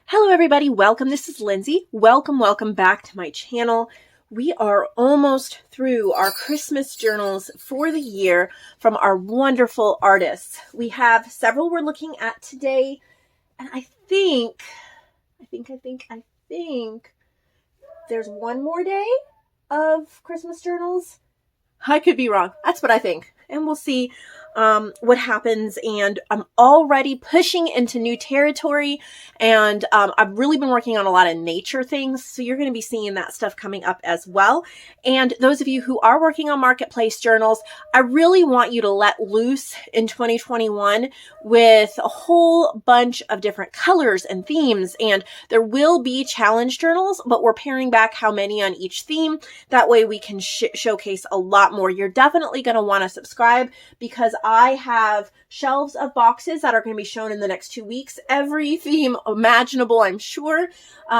Hello everybody, welcome. This is Lindsay. Welcome back to my channel. We are almost through our Christmas journals for the year from our wonderful artists. We have several we're looking at today, and I think there's one more day of Christmas journals. I could be wrong. That's what I think. And we'll see what happens. And I'm already pushing into new territory. And I've really been working on a lot of nature things. So you're going to be seeing that stuff coming up as well. And those of you who are working on marketplace journals, I really want you to let loose in 2021 with a whole bunch of different colors and themes. And there will be challenge journals, but we're paring back how many on each theme. That way we can showcase a lot more. You're definitely going to want to subscribe because I have shelves of boxes that are going to be shown in the next 2 weeks. Every theme imaginable, I'm sure.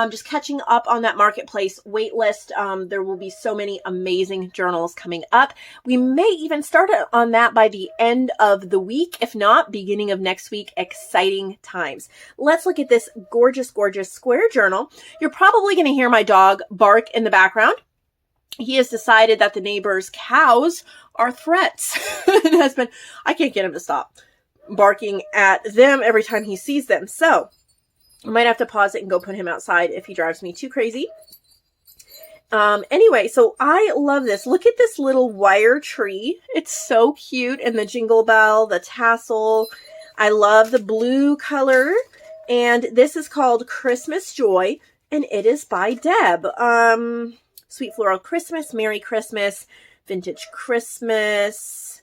Just catching up on that marketplace wait list. There will be so many amazing journals coming up. We may even start on that by the end of the week. If not, beginning of next week. Exciting times. Let's look at this gorgeous square journal. You're probably going to hear my dog bark in the background. He has decided that the neighbor's cows are threats. I can't get him to stop barking at them every time he sees them. So I might have to pause it and go put him outside if he drives me too crazy. Anyway, so I love this. Look at this little wire tree. It's so cute. And the jingle bell, the tassel. I love the blue color. And this is called Christmas Joy. And it is by Deb. Sweet Floral Christmas, Merry Christmas, Vintage Christmas,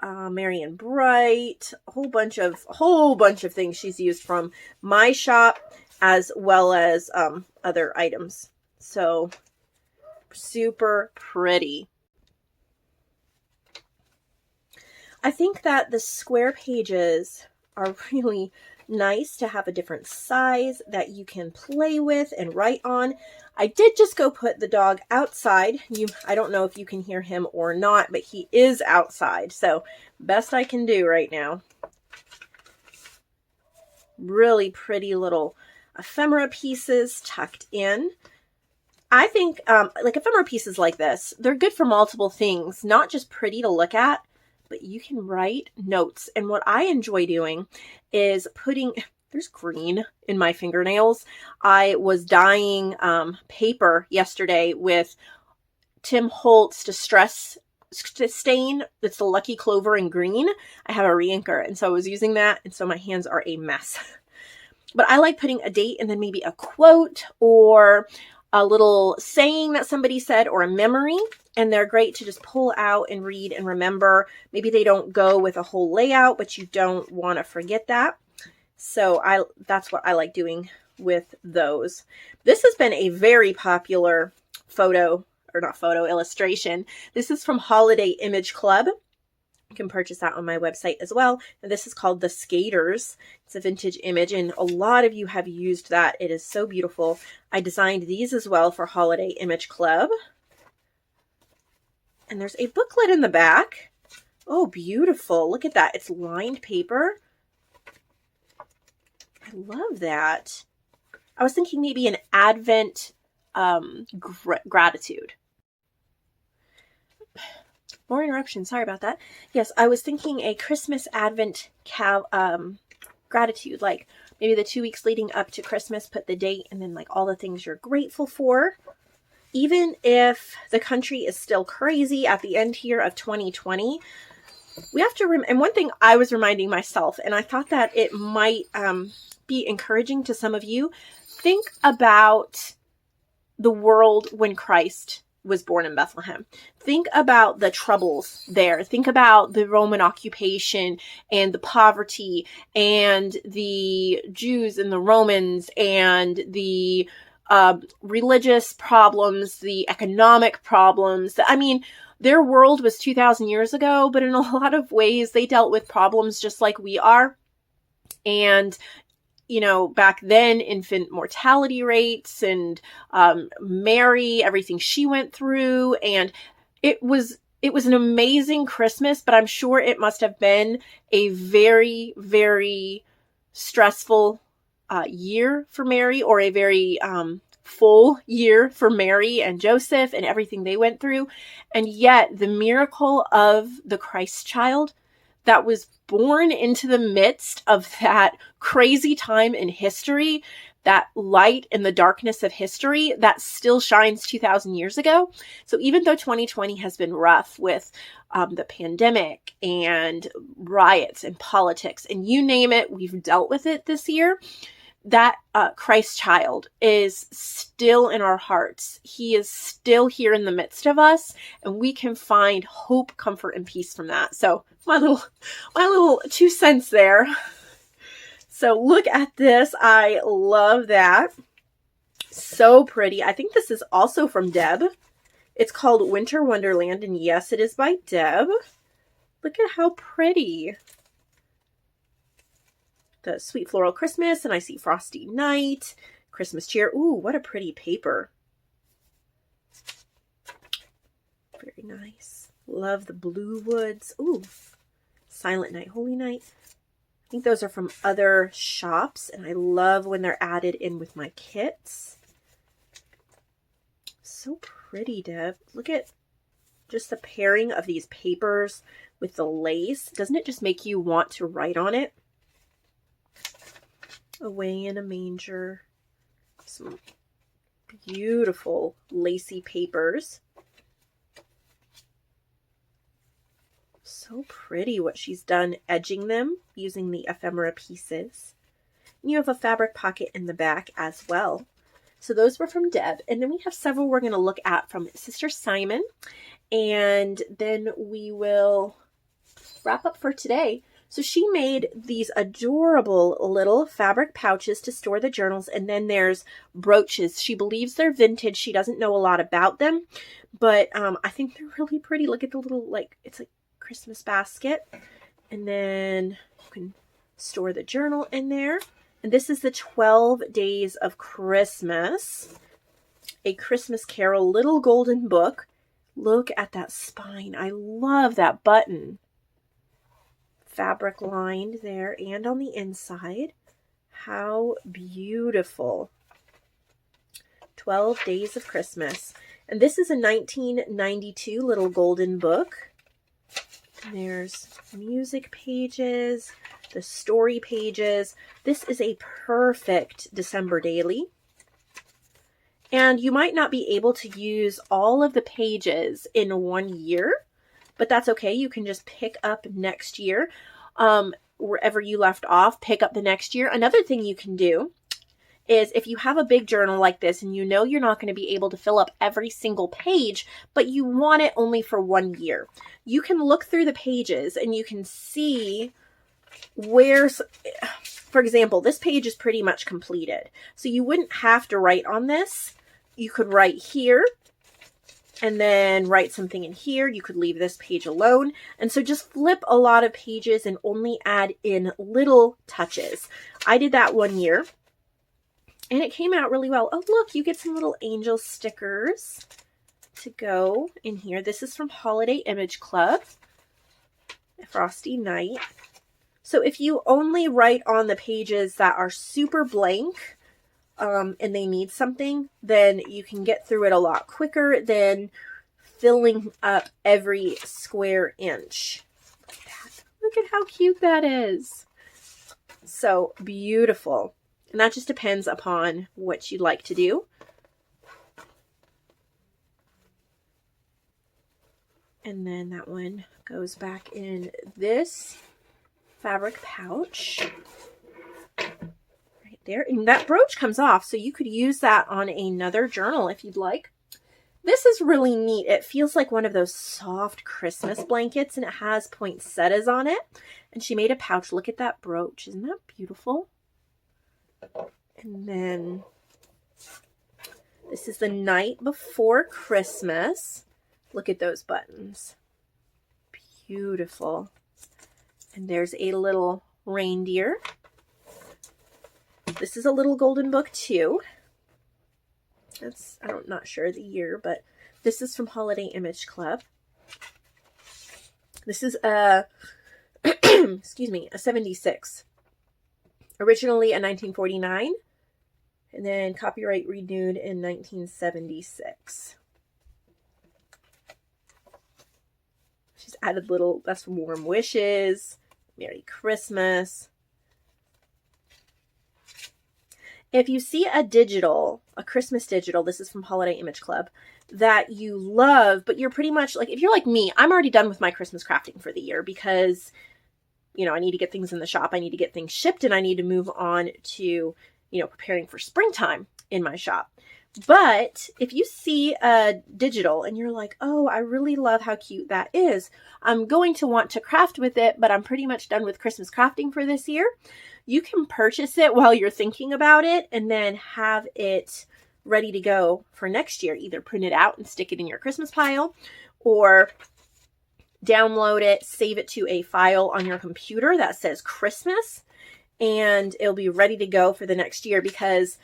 Merry and Bright, a whole bunch of things she's used from my shop as well as other items. So super pretty. I think that the square pages are really nice to have a different size that you can play with and write on. I did just go put the dog outside. I don't know if you can hear him or not, but he is outside. So best I can do right now. Really pretty little ephemera pieces tucked in. I think like ephemera pieces like this, they're good for multiple things, not just pretty to look at, but you can write notes. And what I enjoy doing is there's green in my fingernails. I was dyeing paper yesterday with Tim Holtz Distress Stain. It's the Lucky Clover in green. I have a reinker, and so I was using that, and so my hands are a mess. But I like putting a date and then maybe a quote or a little saying that somebody said or a memory. And they're great to just pull out and read and remember. Maybe they don't go with a whole layout, but you don't want to forget that. So that's what I like doing with those. This has been a very popular illustration. This is from Holiday Image Club. You can purchase that on my website as well. And this is called The Skaters. It's a vintage image, and a lot of you have used that. It is so beautiful. I designed these as well for Holiday Image Club. And there's a booklet in the back. Oh, beautiful. Look at that. It's lined paper. I love that. I was thinking maybe an Advent gratitude. More interruption. Sorry about that. Yes, I was thinking a Christmas Advent gratitude. Like maybe the 2 weeks leading up to Christmas, put the date and then like all the things you're grateful for. Even if the country is still crazy at the end here of 2020, we have to and one thing I was reminding myself, and I thought that it might be encouraging to some of you, think about the world when Christ was born in Bethlehem. Think about the troubles there. Think about the Roman occupation and the poverty and the Jews and the Romans and the religious problems, the economic problems. I mean, their world was 2,000 years ago, but in a lot of ways they dealt with problems just like we are. And, you know, back then, infant mortality rates and Mary, everything she went through. And it was an amazing Christmas, but I'm sure it must have been a very, very stressful year for Mary, or a very full year for Mary and Joseph and everything they went through. And yet the miracle of the Christ child that was born into the midst of that crazy time in history, that light in the darkness of history, that still shines 2,000 years ago. So even though 2020 has been rough with the pandemic and riots and politics and you name it, we've dealt with it this year, that Christ child is still in our hearts. He is still here in the midst of us, and we can find hope, comfort, and peace from that. So my little 2 cents there. So look at this. I love that. So pretty. I think this is also from Deb. It's called Winter Wonderland, and yes, it is by Deb. Look at how pretty. The Sweet Floral Christmas, and I see Frosty Night, Christmas Cheer. Ooh, what a pretty paper. Very nice. Love the Blue Woods. Ooh, Silent Night, Holy Night. I think those are from other shops, and I love when they're added in with my kits. So pretty, Deb. Look at just the pairing of these papers with the lace. Doesn't it just make you want to write on it? Away in a Manger. Some beautiful lacy papers. So pretty what she's done edging them using the ephemera pieces. And you have a fabric pocket in the back as well. So those were from Deb. And then we have several we're going to look at from Sister Simon. And then we will wrap up for today. So she made these adorable little fabric pouches to store the journals. And then there's brooches. She believes they're vintage. She doesn't know a lot about them, but I think they're really pretty. Look at the little, like, it's a Christmas basket. And then you can store the journal in there. And this is the 12 Days of Christmas, a Christmas Carol little golden book. Look at that spine. I love that button. Fabric lined there and on the inside. How beautiful. 12 Days of Christmas. And this is a 1992 little golden book. And there's music pages, the story pages. This is a perfect December daily. And you might not be able to use all of the pages in one year, but that's okay. You can just pick up next year. Wherever you left off, pick up the next year. Another thing you can do is if you have a big journal like this and you know you're not going to be able to fill up every single page, but you want it only for 1 year, you can look through the pages and you can see where's, for example, this page is pretty much completed. So you wouldn't have to write on this. You could write here and then write something in here. You could leave this page alone. And so just flip a lot of pages and only add in little touches. I did that 1 year and it came out really well. Oh, look, you get some little angel stickers to go in here. This is from Holiday Image Club, Frosty Night. So if you only write on the pages that are super blank, and they need something, then you can get through it a lot quicker than filling up every square inch. Look at how cute that is. So beautiful. And that just depends upon what you'd like to do. And then that one goes back in this fabric pouch. There, and that brooch comes off, so you could use that on another journal if you'd like. This is really neat. It feels like one of those soft Christmas blankets, and it has poinsettias on it. And she made a pouch. Look at that brooch. Isn't that beautiful? And then this is the night before Christmas. Look at those buttons. Beautiful. And there's a little reindeer. This is a little golden book too. That's, I'm not sure the year, but this is from Holiday Image Club. This is a, excuse me, a 76. Originally a 1949, and then copyright renewed in 1976. She's added little, that's warm wishes, Merry Christmas. If you see a digital, a Christmas digital, this is from Holiday Image Club, that you love, but you're pretty much like, if you're like me, I'm already done with my Christmas crafting for the year because, you know, I need to get things in the shop, I need to get things shipped, and I need to move on to, you know, preparing for springtime in my shop. But if you see a digital and you're like, oh, I really love how cute that is, I'm going to want to craft with it, but I'm pretty much done with Christmas crafting for this year, you can purchase it while you're thinking about it and then have it ready to go for next year. Either print it out and stick it in your Christmas pile, or download it, save it to a file on your computer that says Christmas, and it'll be ready to go for the next year. Because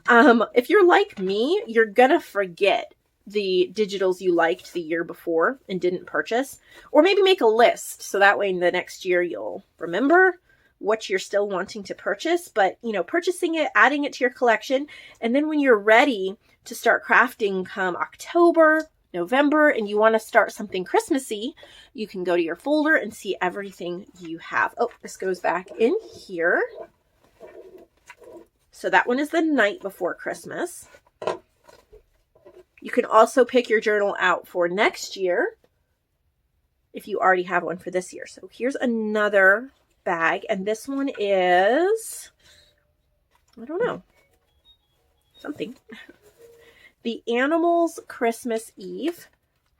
if you're like me, you're gonna forget the digitals you liked the year before and didn't purchase, or maybe make a list so that way in the next year you'll remember what you're still wanting to purchase. But, you know, purchasing it, adding it to your collection, and then when you're ready to start crafting come October, November, and you want to start something Christmassy, you can go to your folder and see everything you have. Oh, this goes back in here. So that one is the night before Christmas. You can also pick your journal out for next year if you already have one for this year. So here's another bag, and this one is, I don't know, something. The Animals Christmas Eve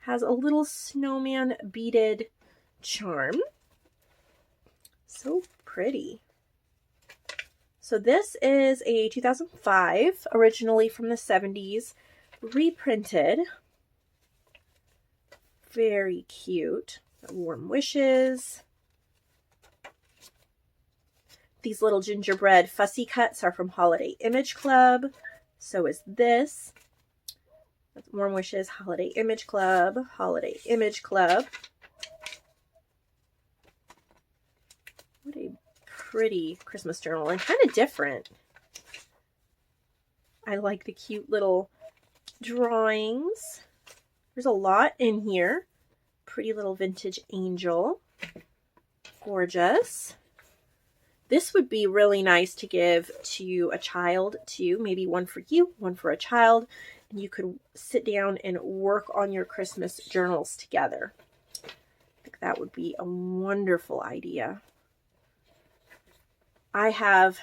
has a little snowman beaded charm. So pretty. So this is a 2005, originally from the 70s, reprinted. Very cute. Warm wishes. These little gingerbread fussy cuts are from Holiday Image Club. So is this. That's Warm Wishes, Holiday Image Club, Holiday Image Club. What a pretty Christmas journal, and kind of different. I like the cute little drawings. There's a lot in here. Pretty little vintage angel. Gorgeous. This would be really nice to give to a child too. Maybe one for you, one for a child. And you could sit down and work on your Christmas journals together. I think that would be a wonderful idea. I have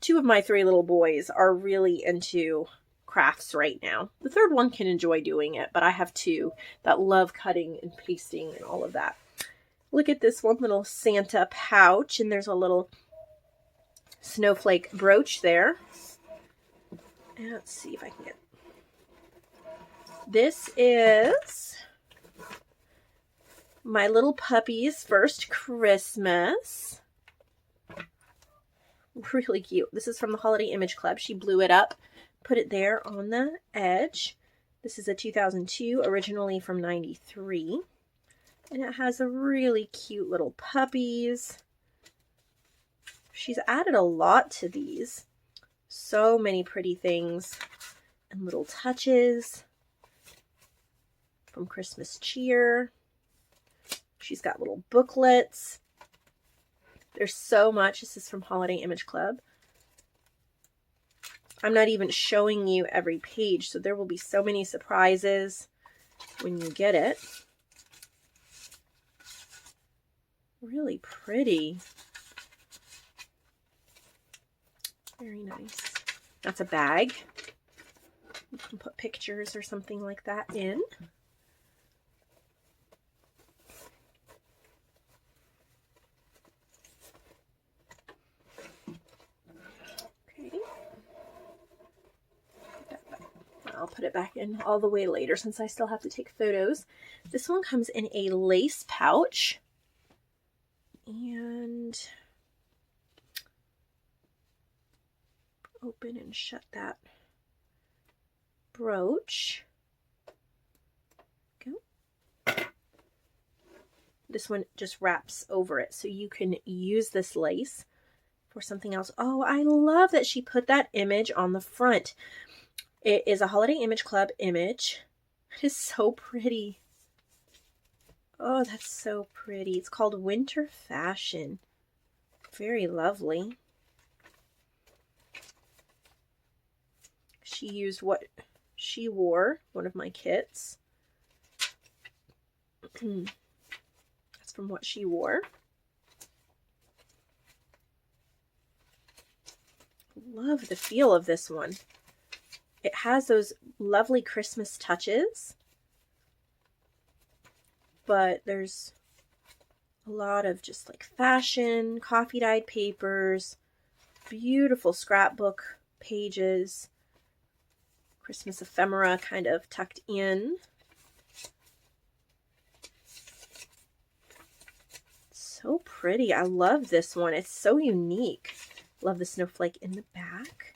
2 of my 3 little boys are really into crafts right now. The third one can enjoy doing it, but I have 2 that love cutting and pasting and all of that. Look at this one little Santa pouch, and there's a little snowflake brooch there. And let's see if I can get... This is My Little Puppy's First Christmas. Really cute. This is from the Holiday Image Club. She blew it up, put it there on the edge. This is a 2002, originally from 93. And it has a really cute little puppies. She's added a lot to these. So many pretty things and little touches from Christmas Cheer. She's got little booklets. There's so much. This is from Holiday Image Club. I'm not even showing you every page, so there will be so many surprises when you get it. Really pretty. Very nice. That's a bag. You can put pictures or something like that in. Okay. I'll put it back in all the way later since I still have to take photos. This one comes in a lace pouch. And open and shut that brooch. Go. This one just wraps over it, so you can use this lace for something else. Oh, I love that she put that image on the front. It is a Holiday Image Club image. It is so pretty. Oh, that's so pretty. It's called Winter Fashion. Very lovely. She used what she wore, one of my kits. That's from what she wore. Love the feel of this one. It has those lovely Christmas touches, but there's a lot of just like fashion, coffee dyed papers, beautiful scrapbook pages, Christmas ephemera kind of tucked in. So pretty. I love this one. It's so unique. Love the snowflake in the back.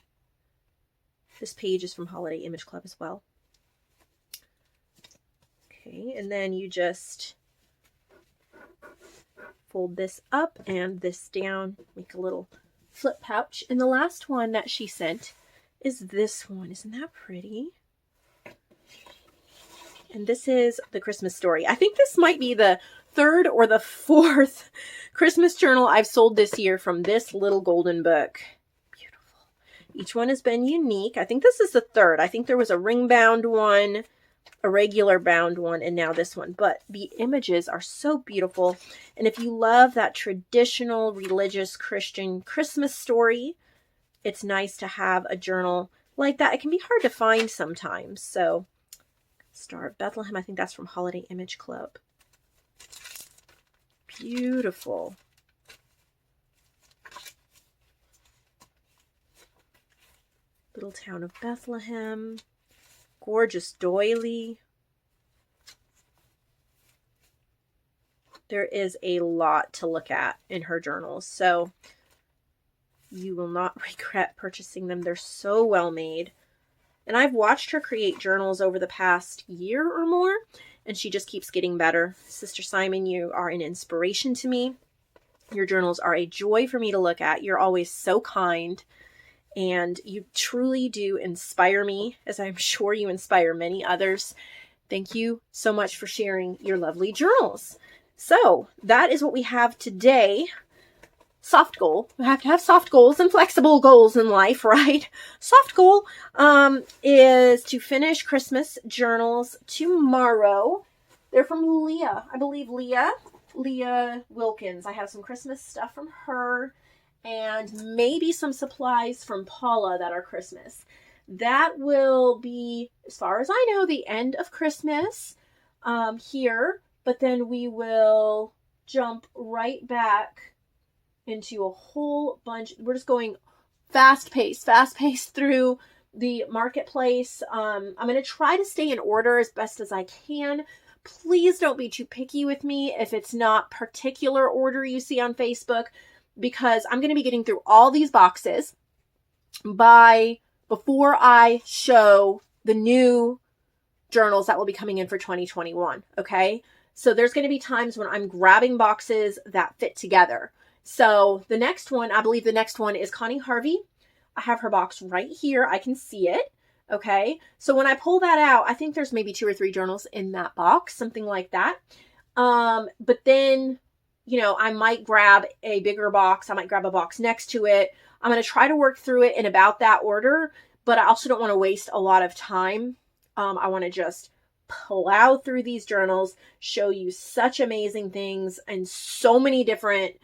This page is from Holiday Image Club as well. Okay, and then you just fold this up and this down, make a little flip pouch. And the last one that she sent is this one. Isn't that pretty? And this is the Christmas story. I think this might be the third or the fourth Christmas journal I've sold this year from this little golden book. Beautiful. Each one has been unique. I think this is the third. I think there was a ring bound one, a regular bound one, and now this one. But the images are so beautiful. And if you love that traditional religious Christian Christmas story, it's nice to have a journal like that. It can be hard to find sometimes. So Star of Bethlehem, I think that's from Holiday Image Club. Beautiful. Little Town of Bethlehem. Gorgeous doily. There is a lot to look at in her journals, so you will not regret purchasing them. They're so well made. And I've watched her create journals over the past year or more, and she just keeps getting better. Sister Simon, you are an inspiration to me. Your journals are a joy for me to look at. You're always so kind, and you truly do inspire me, as I'm sure you inspire many others. Thank you so much for sharing your lovely journals. So that is what we have today. Soft goal. We have to have soft goals and flexible goals in life, right? Soft goal is to finish Christmas journals tomorrow. They're from Leah. I believe Leah Wilkins. I have some Christmas stuff from her and maybe some supplies from Paula that are Christmas. That will be, as far as I know, the end of Christmas here, but then we will jump right back into a whole bunch. We're just going fast paced through the marketplace. I'm going to try to stay in order as best as I can. Please don't be too picky with me if it's not particular order you see on Facebook, because I'm going to be getting through all these boxes before I show the new journals that will be coming in for 2021. Okay. So there's going to be times when I'm grabbing boxes that fit together. So the next one, I believe the next one is Connie Harvey. I have her box right here. I can see it. Okay. So when I pull that out, I think there's maybe 2 or 3 journals in that box, something like that. But then, you know, I might grab a bigger box. I might grab a box next to it. I'm going to try to work through it in about that order, but I also don't want to waste a lot of time. I want to just plow through these journals, show you such amazing things and so many different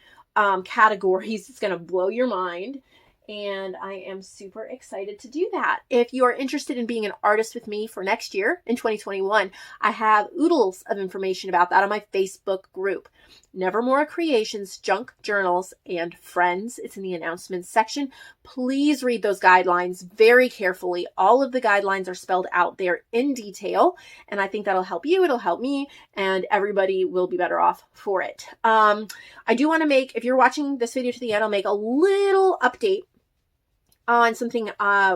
categories. It's going to blow your mind. And I am super excited to do that. If you are interested in being an artist with me for next year in 2021, I have oodles of information about that on my Facebook group, Nevermore Creations, Junk Journals, and Friends. It's in the announcements section. Please read those guidelines very carefully. All of the guidelines are spelled out there in detail, and I think that'll help you. It'll help me, and everybody will be better off for it. I do want to make, if you're watching this video to the end, I'll make a little update on something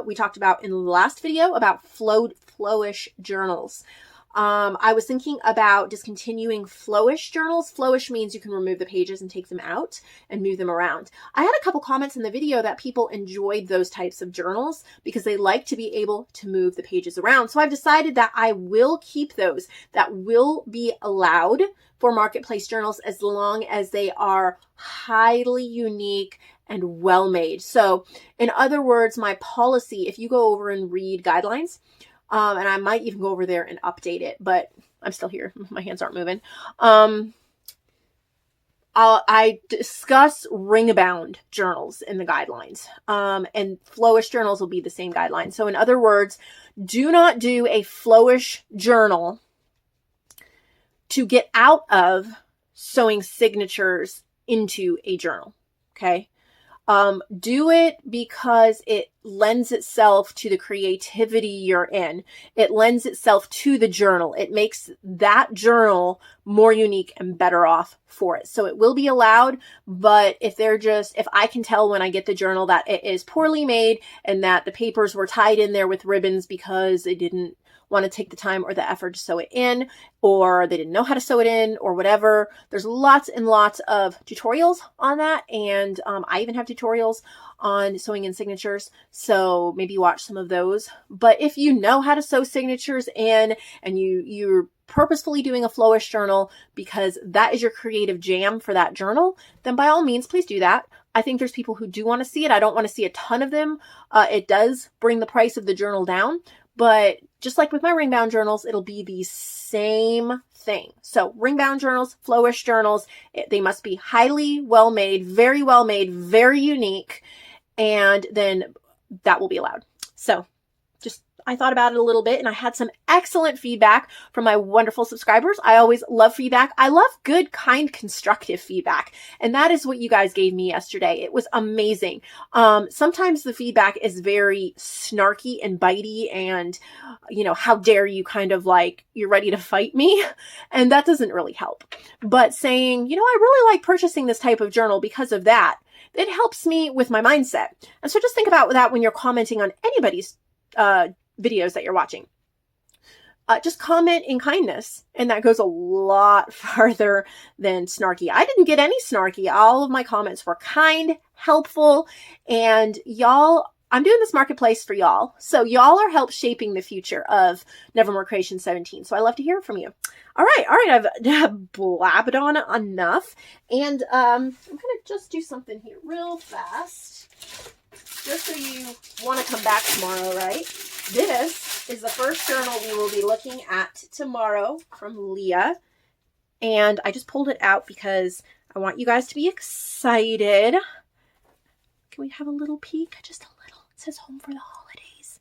we talked about in the last video about flowish journals. I was thinking about discontinuing flowish journals. Flowish means you can remove the pages and take them out and move them around. I had a couple comments in the video that people enjoyed those types of journals because they like to be able to move the pages around. So I've decided that I will keep those. That will be allowed for marketplace journals as long as they are highly unique and well made. So in other words, my policy, if you go over and read guidelines, and I might even go over there and update it, but I'm still here. My hands aren't moving. I discuss ring-bound journals in the guidelines, and flowish journals will be the same guideline. So in other words, do not do a flowish journal to get out of sewing signatures into a journal. Okay. Do it because it lends itself to the creativity you're in. It lends itself to the journal. It makes that journal more unique and better off for it. So it will be allowed, but if I can tell when I get the journal that it is poorly made and that the papers were tied in there with ribbons because they didn't want to take the time or the effort to sew it in, or they didn't know how to sew it in, or whatever. There's lots and lots of tutorials on that, and I even have tutorials on sewing in signatures, so maybe watch some of those. But if you know how to sew signatures in and you're purposefully doing a flowish journal because that is your creative jam for that journal, then by all means, please do that. I think there's people who do want to see it. I don't want to see a ton of them. It does bring the price of the journal down, but just like with my ring-bound journals, it'll be the same thing. So ring-bound journals, flowish journals, they must be highly well-made, very unique, and then that will be allowed. So I thought about it a little bit, and I had some excellent feedback from my wonderful subscribers. I always love feedback. I love good, kind, constructive feedback. And that is what you guys gave me yesterday. It was amazing. Sometimes the feedback is very snarky and bitey and, how dare you, kind of like you're ready to fight me. And that doesn't really help. But saying, I really like purchasing this type of journal because of that, it helps me with my mindset. And so just think about that when you're commenting on anybody's videos that you're watching. Just comment in kindness, and that goes a lot farther than snarky. I didn't get any snarky. All of my comments were kind, helpful, and y'all, I'm doing this marketplace for y'all. So y'all are help shaping the future of Nevermore Creation 17. So I love to hear from you. All right. I've blabbed on enough, and I'm going to just do something here real fast. Just so you want to come back tomorrow, right? This is the first journal we will be looking at tomorrow from Leah. And I just pulled it out because I want you guys to be excited. Can we have a little peek? Just a little. It says home for the holidays.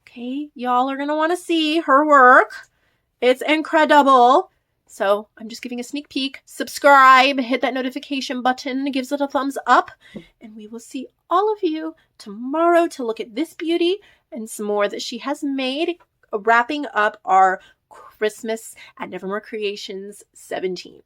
Okay, y'all are going to want to see her work. It's incredible. So I'm just giving a sneak peek. Subscribe, hit that notification button, gives it a thumbs up, and we will see all of you tomorrow to look at this beauty and some more that she has made, wrapping up our Christmas at Nevermore Creations 17.